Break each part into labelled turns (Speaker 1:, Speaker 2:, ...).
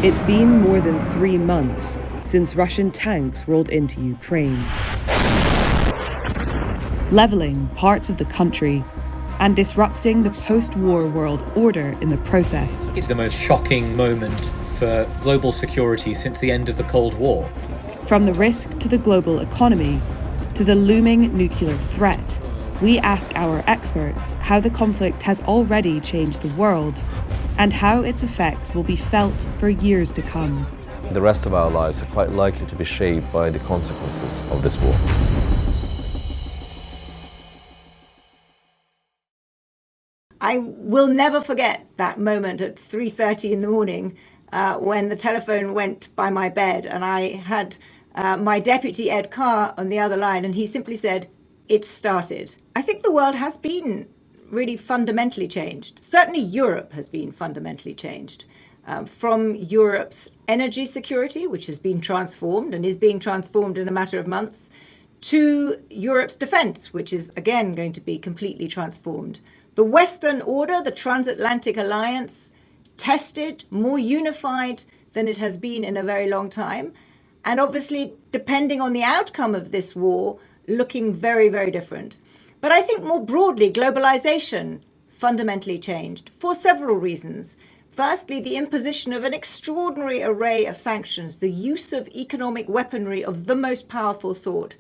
Speaker 1: It's been more than 3 months since Russian tanks rolled into Ukraine, leveling parts of the country and disrupting the post-war world order in the process.
Speaker 2: It's the most shocking moment for global security since the end of the Cold War.
Speaker 1: From the risk to the global economy, to the looming nuclear threat, we ask our experts how the conflict has already changed the world and how its effects will be felt for years to come.
Speaker 3: The rest of our lives are quite likely to be shaped by the consequences of this war.
Speaker 4: I will never forget that moment at 3:30 in the morning when the telephone went by my bed and I had my deputy Ed Carr on the other line, and he simply said, "It started." I think the world has been really fundamentally changed. Certainly Europe has been fundamentally changed. From Europe's energy security, which has been transformed and is being transformed in a matter of months, to Europe's defence, which is again going to be completely transformed. The Western order, the transatlantic alliance, tested, more unified than it has been in a very long time. And obviously, depending on the outcome of this war, looking very, very different. But I think more broadly, globalization fundamentally changed for several reasons. Firstly, the imposition of an extraordinary array of sanctions, the use of economic weaponry of the most powerful sort,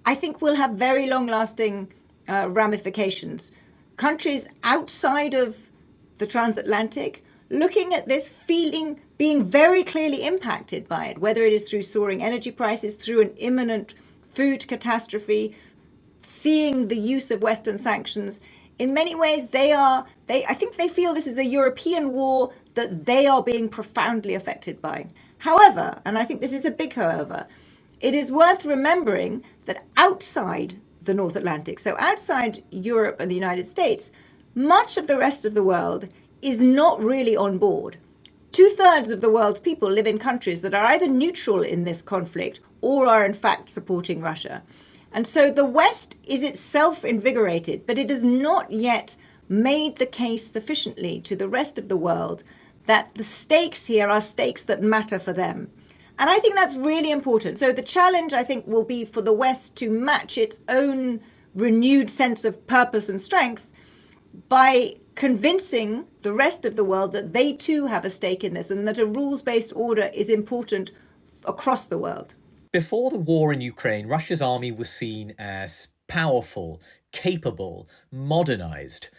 Speaker 4: I think will have very long-lasting ramifications. Countries outside of the transatlantic looking at this, being very clearly impacted by it, whether it is through soaring energy prices, through an imminent food catastrophe, seeing the use of Western sanctions. In many ways, I think they feel this is a European war that they are being profoundly affected by. However, and I think this is a big however, it is worth remembering that outside the North Atlantic, so outside Europe and the United States, much of the rest of the world is not really on board. 2/3 of the world's people live in countries that are either neutral in this conflict or are in fact supporting Russia. And so the West is itself invigorated, but it has not yet made the case sufficiently to the rest of the world that the stakes here are stakes that matter for them. And I think that's really important. So the challenge, I think, will be for the West to match its own renewed sense of purpose and strength by convincing the rest of the world that they too have a stake in this and that a rules-based order is important across the world.
Speaker 2: Before the war in Ukraine, Russia's army was seen as powerful, capable, modernized.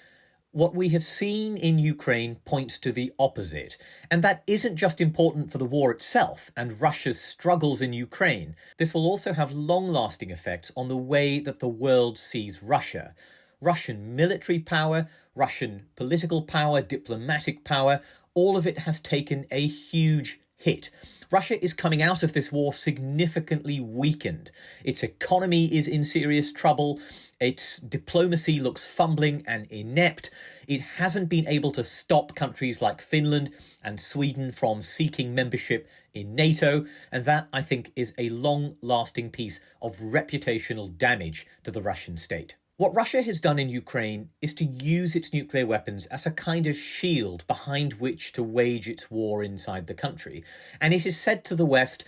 Speaker 2: What we have seen in Ukraine points to the opposite. And that isn't just important for the war itself and Russia's struggles in Ukraine. This will also have long-lasting effects on the way that the world sees Russia. Russian military power, Russian political power, diplomatic power, all of it has taken a huge hit. Russia is coming out of this war significantly weakened. Its economy is in serious trouble. Its diplomacy looks fumbling and inept. It hasn't been able to stop countries like Finland and Sweden from seeking membership in NATO. And that, I think, is a long-lasting piece of reputational damage to the Russian state. What Russia has done in Ukraine is to use its nuclear weapons as a kind of shield behind which to wage its war inside the country. And it is said to the West,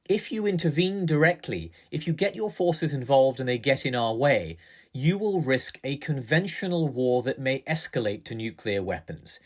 Speaker 2: if you intervene directly, if you get your forces involved and they get in our way, you will risk a conventional war that may escalate to nuclear weapons.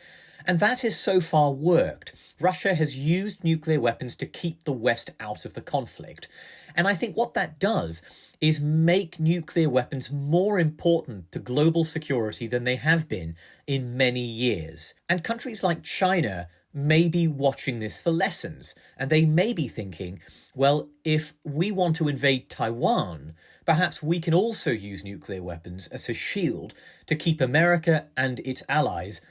Speaker 2: And that has so far worked. Russia has used nuclear weapons to keep the West out of the conflict. And I think what that does is make nuclear weapons more important to global security than they have been in many years. And countries like China may be watching this for lessons, and they may be thinking, well, if we want to invade Taiwan, perhaps we can also use nuclear weapons as a shield to keep America and its allies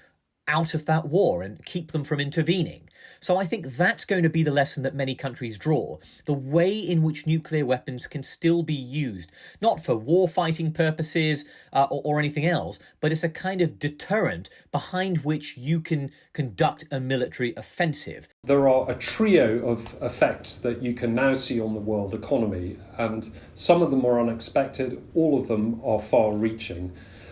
Speaker 2: out of that war and keep them from intervening. So I think that's going to be the lesson that many countries draw. The way in which nuclear weapons can still be used, not for war-fighting purposes or anything else, but as a kind of deterrent behind which you can conduct a military offensive.
Speaker 5: There are a trio of effects that you can now see on the world economy, and some of them are unexpected, all of them are far-reaching.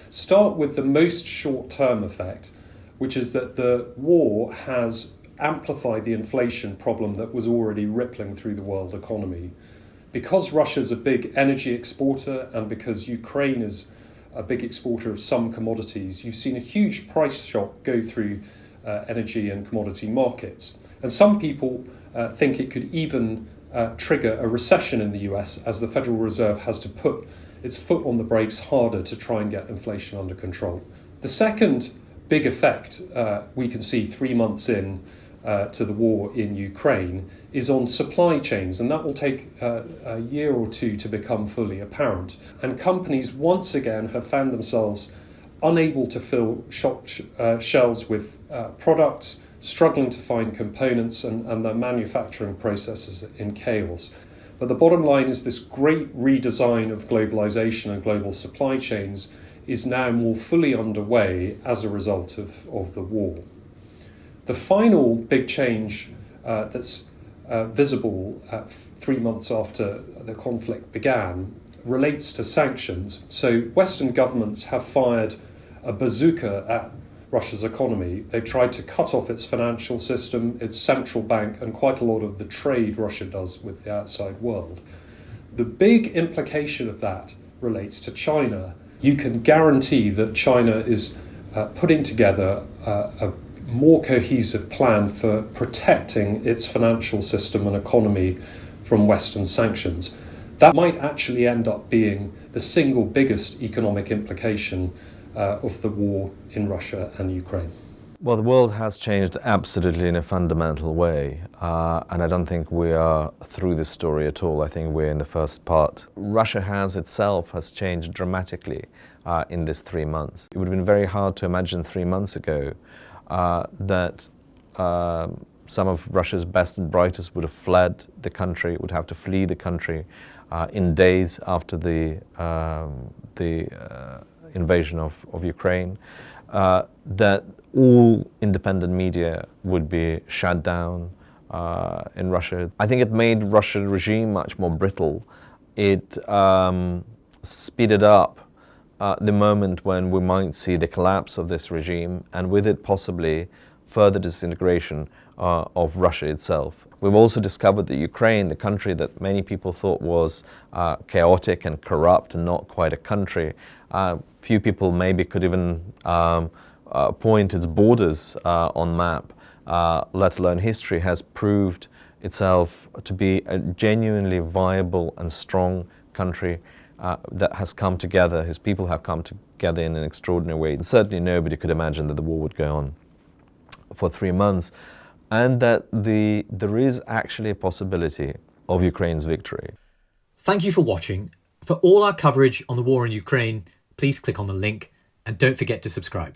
Speaker 5: Start with the most short-term effect, which is that the war has amplify the inflation problem that was already rippling through the world economy. Because Russia's a big energy exporter and because Ukraine is a big exporter of some commodities, you've seen a huge price shock go through energy and commodity markets. And some people think it could even trigger a recession in the US as the Federal Reserve has to put its foot on the brakes harder to try and get inflation under control. The second big effect we can see 3 months in to the war in Ukraine is on supply chains, and that will take a year or two to become fully apparent. And companies once again have found themselves unable to fill shelves with products, struggling to find components, and their manufacturing processes in chaos. But the bottom line is this great redesign of globalization and global supply chains is now more fully underway as a result of the war. The final big change that's visible 3 months after the conflict began relates to sanctions. So Western governments have fired a bazooka at Russia's economy. They've tried to cut off its financial system, its central bank, and quite a lot of the trade Russia does with the outside world. The big implication of that relates to China. You can guarantee that China is putting together a more cohesive plan for protecting its financial system and economy from Western sanctions. That might actually end up being the single biggest economic implication of the war in Russia and Ukraine.
Speaker 3: Well, the world has changed absolutely in a fundamental way, and I don't think we are through this story at all. I think we're in the first part. Russia has changed dramatically in this 3 months. It would have been very hard to imagine 3 months ago that some of Russia's best and brightest would have fled the country, would have to flee the country in days after the invasion of Ukraine, that all independent media would be shut down in Russia. I think it made Russian regime much more brittle. It speeded up the moment when we might see the collapse of this regime, and with it possibly further disintegration of Russia itself. We've also discovered that Ukraine, the country that many people thought was chaotic and corrupt and not quite a country, few people maybe could even point its borders on map, let alone history, has proved itself to be a genuinely viable and strong country that has come together, whose people have come together in an extraordinary way. And certainly nobody could imagine that the war would go on for 3 months, and that there is actually a possibility of Ukraine's victory.
Speaker 2: Thank you for watching. For all our coverage on the war in Ukraine, please click on the link and don't forget to subscribe.